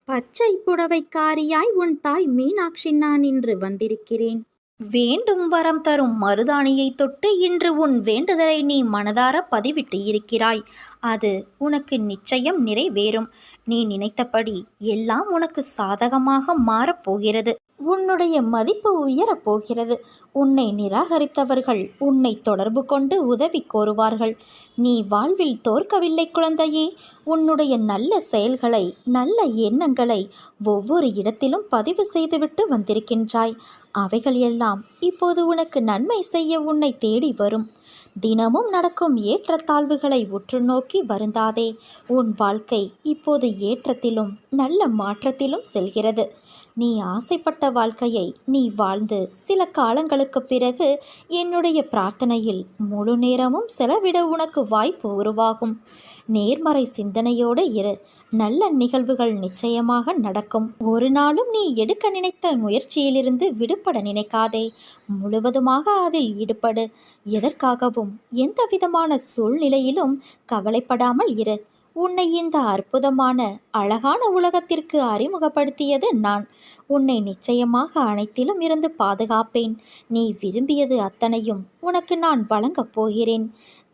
பச்சை புடவைக்காரியாய் உன் தாய் மீனாட்சி நான் இன்று வந்திருக்கிறேன். வேண்டும் வரம் தரும் மருதாணியை தொட்டு இன்று உன் வேண்டுதலை நீ மனதார பதிவிட்டு இருக்கிறாய். அது உனக்கு நிச்சயம் நிறைவேறும். நீ நினைத்தபடி எல்லாம் உனக்கு சாதகமாக மாறப்போகிறது. உன்னுடைய மதிப்பு உயரப் போகிறது. உன்னை நிராகரித்தவர்கள் உன்னை தொடர்பு கொண்டு உதவி கோருவார்கள். நீ வாழ்வில் தோற்கவில்லை குழந்தையே. உன்னுடைய நல்ல செயல்களை, நல்ல எண்ணங்களை ஒவ்வொரு இடத்திலும் பதிவு செய்துவிட்டு வந்திருக்கின்றாய். அவைகள் எல்லாம் இப்போது உனக்கு நன்மை செய்ய உன்னை தேடி வரும். தினமும் நடக்கும் ஏற்றத்தாழ்வுகளை உற்று நோக்கி வருந்தாதே. உன் வாழ்க்கை இப்போது ஏற்றத்திலும் நல்ல மாற்றத்திலும் செல்கிறது. நீ ஆசைப்பட்ட வாழ்க்கையை நீ வாழ்ந்து சில காலங்களுக்கு பிறகு என்னுடைய பிரார்த்தனையில் முழு நேரமும் செலவிட உனக்கு வாய்ப்பு உருவாகும். நேர்மறை சிந்தனையோடு இரு. நல்ல நிகழ்வுகள் நிச்சயமாக நடக்கும். ஒரு நாளும் நீ எடுக்க நினைத்த முயற்சியிலிருந்து விடுபட நினைக்காதே. முழுவதுமாக அதில் ஈடுபடு. எதற்காகவும் எந்த விதமான சூழ்நிலையிலும் கவலைப்படாமல் இரு. உன்னை இந்த அற்புதமான அழகான உலகத்திற்கு அறிமுகப்படுத்தியது நான். உன்னை நிச்சயமாக அனைத்திலும் இருந்து பாதுகாப்பேன். நீ விரும்பியது அத்தனையும் உனக்கு நான் வழங்கப் போகிறேன்.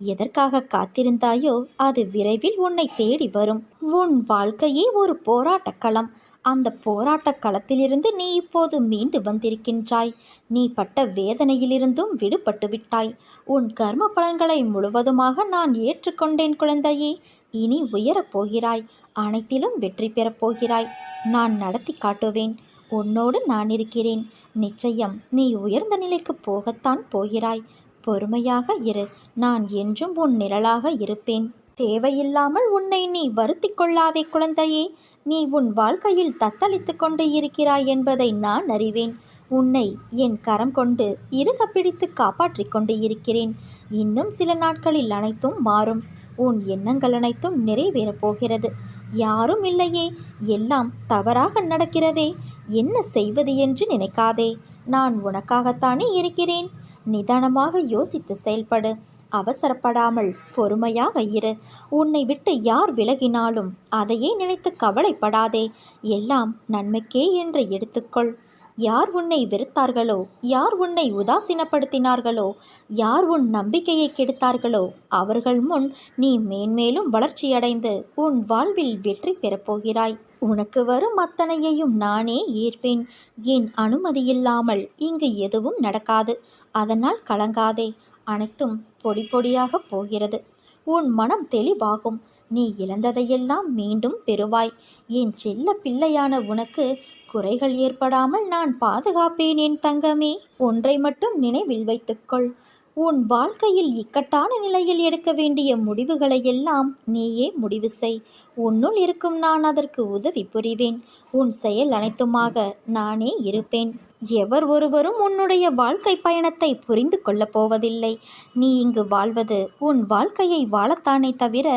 எதற்காக காத்திருந்தாயோ அது விரைவில் உன்னை தேடி வரும். உன் வாழ்க்கையே ஒரு போராட்டக் களம். அந்த போராட்டக் களத்திலிருந்து நீ இப்போது மீண்டு வந்திருக்கின்றாய். நீ பட்ட வேதனையிலிருந்தும் விடுபட்டு விட்டாய். உன் கர்ம பலன்களை முழுவதுமாக நான் ஏற்றுக்கொண்டேன் குழந்தையே. இனி உயரப் போகிறாய். அனைத்திலும் வெற்றி பெறப் போகிறாய். நான் நடத்தி காட்டுவேன். உன்னோடு நான் இருக்கிறேன். நிச்சயம் நீ உயர்ந்த நிலைக்கு போகத்தான் போகிறாய். பொறுமையாக இரு. நான் என்றும் உன் நிழலாக இருப்பேன். தேவையில்லாமல் உன்னை நீ வருத்தி கொள்ளாதே குழந்தையே. நீ உன் வாழ்க்கையில் தத்தளித்து கொண்டு இருக்கிறாய் என்பதை நான் அறிவேன். உன்னை என் கரம் கொண்டு இறுக பிடித்து காப்பாற்றிக் கொண்டு இருக்கிறேன். இன்னும் சில நாட்களில் அனைத்தும் மாறும். உன் எண்ணங்கள் அனைத்தும் நிறைவேறப் போகிறது. யாரும் இல்லையே, எல்லாம் தவறாக நடக்கிறதே, என்ன செய்வது என்று நினைக்காதே. நான் உனக்காகத்தானே இருக்கிறேன். நிதானமாக யோசித்து செயல்படு. அவசரப்படாமல் பொறுமையாக இரு. உன்னை விட்டு யார் விலகினாலும் அதையே நினைத்து கவலைப்படாதே. எல்லாம் நன்மைக்கே என்று எடுத்துக்கொள். யார் உன்னை வெறுத்தார்களோ, யார் உன்னை உதாசீனப்படுத்தினார்களோ, யார் உன் நம்பிக்கையை கெடுத்தார்களோ அவர்கள் முன் நீ மேன்மேலும் வளர்ச்சியடைந்து உன் வாழ்வில் வெற்றி பெறப்போகிறாய். உனக்கு வரும் அத்தனையையும் நானே ஏற்பேன். என் அனுமதியில்லாமல் இங்கு எதுவும் நடக்காது. அதனால் கலங்காதே. அனைத்தும் பொடி பொடியாக போகிறது. உன் மனம் தெளிவாகும். நீ இழந்ததையெல்லாம் மீண்டும் பெறுவாய். என் செல்ல பிள்ளையான உனக்கு குறைகள் ஏற்படாமல் நான் பாதுகாப்பேன் என் தங்கமே. ஒன்றை மட்டும் நினைவில் வைத்துக்கொள். உன் வாழ்க்கையில் இக்கட்டான நிலையில் எடுக்க வேண்டிய முடிவுகளை எல்லாம் நீயே முடிவு செய். உன்னுள் இருக்கும் நான் அதற்கு உதவி புரிவேன். உன் செயல் அனைத்துமாக நானே இருப்பேன். எவர் ஒருவரும் உன்னுடைய வாழ்க்கை பயணத்தை புரிந்து கொள்ளப் போவதில்லை. நீ இங்கு வாழ்வது உன் வாழ்க்கையை வாழத்தானே தவிர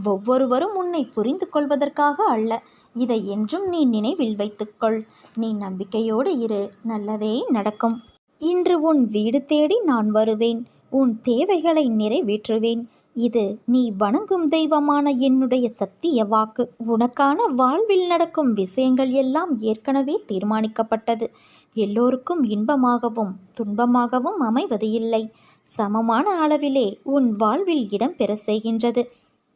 ஒவ்வொருவரும் உன்னை புரிந்து கொள்வதற்காக அல்ல. இதை என்றும் நீ நினைவில் வைத்துக்கொள். நீ நம்பிக்கையோடு இரு. நல்லதே நடக்கும். இன்று உன் வீடு தேடி நான் வருவேன். உன் தேவைகளை நிறைவேற்றுவேன். இது நீ வணங்கும் தெய்வமான என்னுடைய சத்திய வாக்கு. உனக்கான வாழ்வில் நடக்கும் விஷயங்கள் எல்லாம் ஏற்கனவே தீர்மானிக்கப்பட்டது. எல்லோருக்கும் இன்பமாகவும் துன்பமாகவும் அமைவது இல்லை. சமமான அளவிலே உன் வாழ்வில் இடம் பெற செய்கின்றது.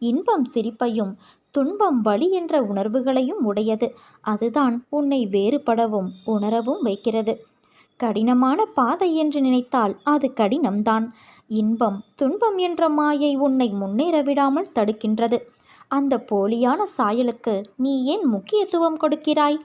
இன்பம் சிரிப்பையும் துன்பம் வலி என்ற உணர்வுகளையும் உடையது. அதுதான் உன்னை வேறுபடவும் உணரவும் வைக்கிறது. கடினமான பாதை என்று நினைத்தால் அது கடினம்தான். இன்பம் துன்பம் என்ற மாயை உன்னை முன்னேற விடாமல் தடுக்கின்றது. அந்த போலியான சாயலுக்கு நீ ஏன் முக்கியத்துவம் கொடுக்கிறாய்?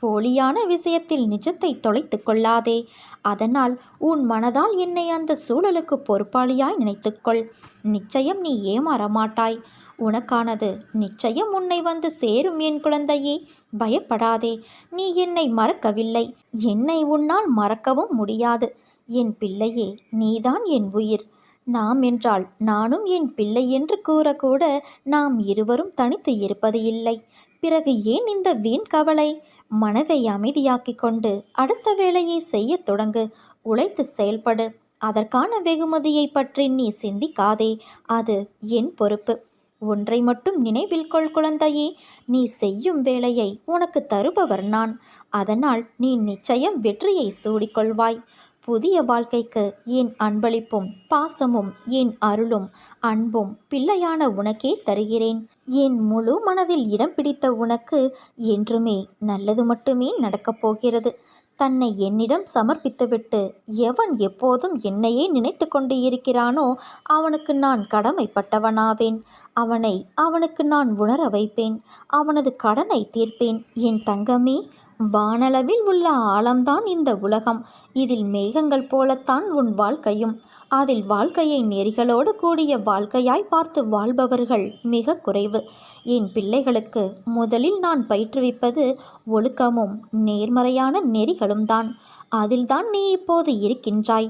போலியான விஷயத்தில் நிஜத்தை தொலைத்து கொள்ளாதே. அதனால் உன் மனதால் என்னை அந்த சூழலுக்கு பொறுப்பாளியாய் நினைத்துக்கொள். நிச்சயம் நீ ஏமாற மாட்டாய். உனக்கானது நிச்சயம் உன்னை வந்து சேரும் என் குழந்தையே. பயப்படாதே. நீ என்னை மறக்கவில்லை. என்னை உன்னால் மறக்கவும் முடியாது. என் பிள்ளையே, நீதான் என் உயிர். நாம் என்றால் நானும் என் பிள்ளை என்று கூறக்கூட நாம் இருவரும் தனித்து இருப்பது இல்லை. பிறகு ஏன் இந்த வீண் கவலை? மனதை அமைதியாக்கி கொண்டு அடுத்த வேலையை செய்ய தொடங்கு. உழைத்து செயல்படு. அதற்கான வெகுமதியை பற்றி நீ சிந்திக்காதே. அது என் பொறுப்பு. ஒன்றை மட்டும் நினைவில் கொள் குழந்தையே, நீ செய்யும் வேலையை உனக்கு தருபவர் நான். அதனால் நீ நிச்சயம் வெற்றியை சூடிக்கொள்வாய். புதிய வாழ்க்கைக்கு என் அன்பளிப்பும் பாசமும் என் அருளும் அன்பும் பிள்ளையான உனக்கே தருகிறேன். என் முழு மனதில் இடம் பிடித்த உனக்கு என்றுமே நல்லது மட்டுமே நடக்கப் போகிறது. தன்னை என்னிடம் சமர்ப்பித்துவிட்டு எவன் எப்போதும் என்னையே நினைத்து கொண்டு இருக்கிறானோ அவனுக்கு நான் கடமைப்பட்டவனாவேன். அவனுக்கு நான் உணர வைப்பேன். அவனது கடனை தீர்ப்பேன். என் தங்கமே, வானளவில் உள்ள ஆழம்தான் இந்த உலகம். இதில் மேகங்கள் போலத்தான் உன் வாழ்க்கையும். அதில் வாழ்க்கையை நெறிகளோடு கூடிய வாழ்க்கையாய் பார்த்து வாழ்பவர்கள் மிக குறைவு. என் பிள்ளைகளுக்கு முதலில் நான் பயிற்றுவிப்பது ஒழுக்கமும் நேர்மறையான நெறிகளும் தான். அதில்தான் நீ இப்போது இருக்கின்றாய்.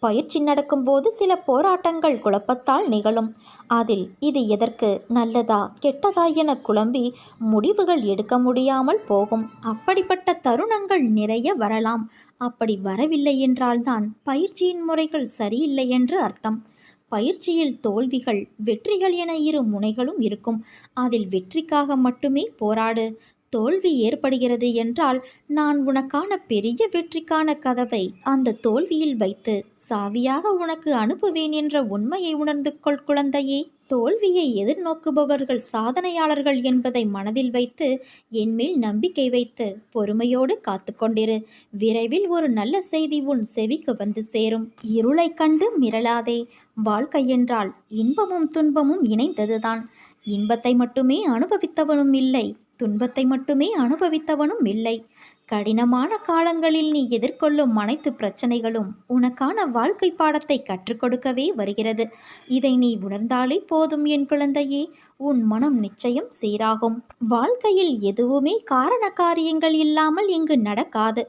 பயிற்சி நடக்கும்போது சில போராட்டங்கள் குழப்பத்தால் நிகழும். அதில் இது எதற்கு, நல்லதா கெட்டதா என குழம்பி முடிவுகள் எடுக்க முடியாமல் போகும். அப்படிப்பட்ட தருணங்கள் நிறைய வரலாம். அப்படி வரவில்லை என்றால்தான் பயிற்சியின் முறைகள் சரியில்லை என்று அர்த்தம். பயிற்சியில் தோல்விகள் வெற்றிகள் என இரு முனைகளும் இருக்கும். அதில் வெற்றிக்காக மட்டுமே போராடு. தோல்வி ஏற்படுகிறது என்றால் நான் உனக்கான பெரிய வெற்றிக்கான கதவை அந்த தோல்வியில் வைத்து சாவியாக உனக்கு அனுப்புவேன் என்ற உண்மையை உணர்ந்து கொள் குழந்தையே. தோல்வியை எதிர்நோக்குபவர்கள் சாதனையாளர்கள் என்பதை மனதில் வைத்து என்மேல் நம்பிக்கை வைத்து பொறுமையோடு காத்து கொண்டிரு. விரைவில் ஒரு நல்ல செய்தி உன் செவிக்கு வந்து சேரும். இருளை கண்டு மிரளாதே. வாழ்க்கை என்றால் இன்பமும் துன்பமும் இணைந்ததுதான். இன்பத்தை மட்டுமே அனுபவித்தவனும் இல்லை, துன்பத்தை மட்டுமே அனுபவித்தவனும் இல்லை. கடினமான காலங்களில் நீ எதிர்கொள்ளும் அனைத்து பிரச்சனைகளும் உனக்கான வாழ்க்கை பாடத்தை கற்றுக் கொடுக்கவே வருகிறது. இதை நீ உணர்ந்தாலே போதும் என் குழந்தையே. உன் மனம் நிச்சயம் சீராகும். வாழ்க்கையில் எதுவுமே காரண காரியங்கள் இல்லாமல் இங்கு நடக்காது.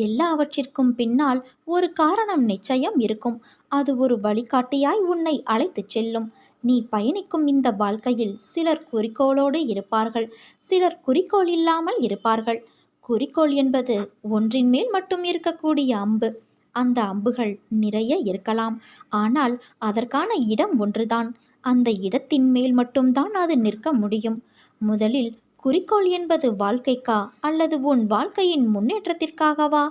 எல்லாவற்றிற்கும் பின்னால் ஒரு காரணம் நிச்சயம் இருக்கும். அது ஒரு வழிகாட்டியாய் உன்னை அழைத்துச் செல்லும். நீ பயணிக்கும் இந்த வாழ்க்கையில் சிலர் குறிக்கோளோடு இருப்பார்கள், சிலர் குறிக்கோள் இல்லாமல் இருப்பார்கள். குறிக்கோள் என்பது ஒன்றின் மேல் மட்டும் இருக்கக்கூடிய அம்பு. அந்த அம்புகள் நிறைய இருக்கலாம். ஆனால் அதற்கான இடம் ஒன்றுதான். அந்த இடத்தின் மேல் மட்டும்தான் அது நிற்க முடியும். முதலில் குறிக்கோள் என்பது வாழ்க்கைக்கா அல்லது உன் வாழ்க்கையின் முன்னேற்றத்திற்காகவா?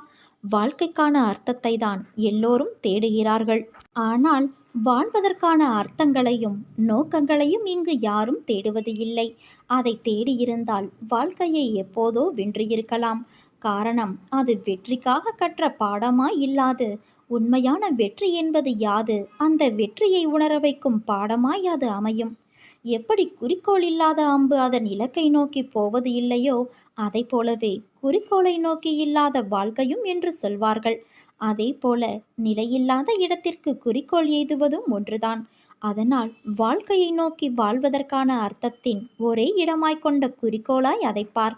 வாழ்க்கைக்கான அர்த்தத்தை தான் எல்லோரும் தேடுகிறார்கள். ஆனால் வாழ்வதற்கான அர்த்தங்களையும் நோக்கங்களையும் இங்கு யாரும் தேடுவது இல்லை. அதை தேடியிருந்தால் வாழ்க்கையை எப்போதோ வென்றிருக்கலாம். காரணம், அது வெற்றிக்காக கற்ற பாடமாய் இல்லாது உண்மையான வெற்றி என்பது யாது அந்த வெற்றியை உணர வைக்கும் பாடமாய் அது அமையும். எப்படி குறிக்கோள் இல்லாத அம்பு அதன் இலக்கை நோக்கி போவது இல்லையோ அதை போலவே குறிக்கோளை நோக்கி இல்லாத வாழ்க்கையும் என்று சொல்வார்கள். அதே போல நிலையில்லாத இடத்திற்கு குறிக்கோள் எய்துவதும் ஒன்றுதான். அதனால் வாழ்க்கையை நோக்கி வாழ்வதற்கான அர்த்தத்தின் ஒரே இடமாய் கொண்ட குறிக்கோளாய் அதை பார்.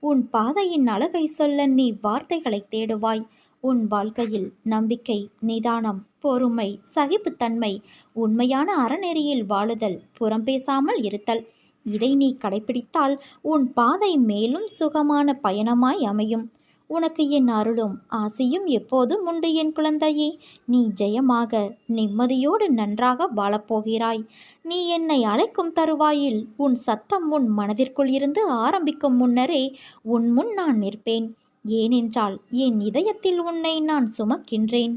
உன் பாதையின் அழகை சொல்ல நீ வார்த்தைகளை தேடுவாய். உன் வாழ்க்கையில் நம்பிக்கை, நிதானம், பொறுமை, சகிப்புத்தன்மை, உண்மையான அறநெறியில் வாழுதல், புறம் பேசாமல் இருத்தல், இதை நீ கடைபிடித்தால் உன் பாதை மேலும் சுகமான பயணமாய் அமையும். உனக்கு என் அருளும் ஆசையும் எப்போதும் உண்டு என் குழந்தையே. நீ ஜெயமாக நிம்மதியோடு நன்றாக வாழப்போகிறாய். நீ என்னை அழைக்கும் தருவாயில் உன் சத்தம் உன் மனதிற்குள் இருந்து ஆரம்பிக்கும் முன்னரே உன் முன் நான் நிற்பேன். ஏனென்றால் என் இதயத்தில் உன்னை நான் சுமக்கின்றேன்.